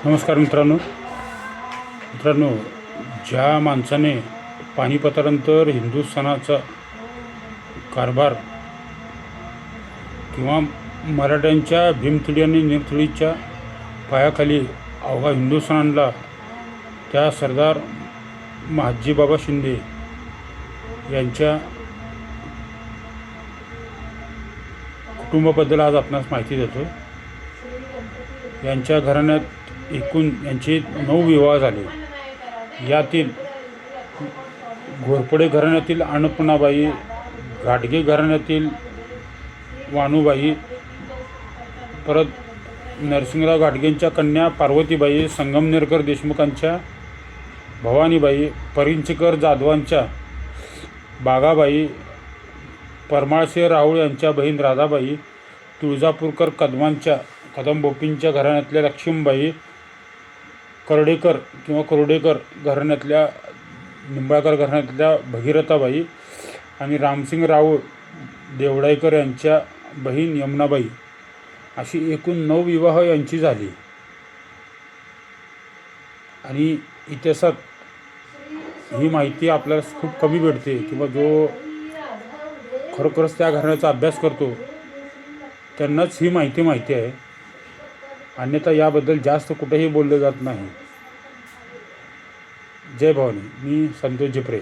नमस्कार मित्रांनो. ज्या माणसाने पानिपतानंतर हिंदुस्थानाचा कारभार किंवा मराठ्यांच्या भीमथडी आणि निरथडीच्या पायाखाली अवघा हिंदुस्थान आणला, त्या सरदार महादजी बाबा शिंदे यांच्या कुटुंबाबद्दल आज आपणास माहिती देतो. यांच्या घराण्यात एकूण यांचे 9 विवाह झाले. यातील घोरपडे घराण्यातील अन्नपूर्णाबाई, घाटगे घराण्यातील वाणूबाई, परत नरसिंगराव घाटगेंच्या कन्या पार्वतीबाई, संगमनेरकर देशमुखांच्या भवानीबाई, परिंचकर जाधवांच्या बागाबाई, परमाळसे राहुळ यांच्या बहीण राधाबाई, तुळजापूरकर कदमबोपींच्या घराण्यातल्या लक्ष्मीबाई, कुर्डेकर घराण्यातल्या निंबाळकर घराण्यातल्या भगीरथाबाई आणि रामसिंग राऊळ देवडाईकर यांच्या बहीण यमुनाबाई, अशी एकूण 9 विवाह यांची झाली. आणि इतिहासात ही माहिती आपल्याला खूप कमी भेटते, किंवा जो खरोखरच त्या घराण्याचा अभ्यास करतो त्यांनाच ही माहिती आहे. अन्यथा याबद्दल जास्त कुठेही बोललं जात नाही. जय भवानी. मी संतोष जिप्रे.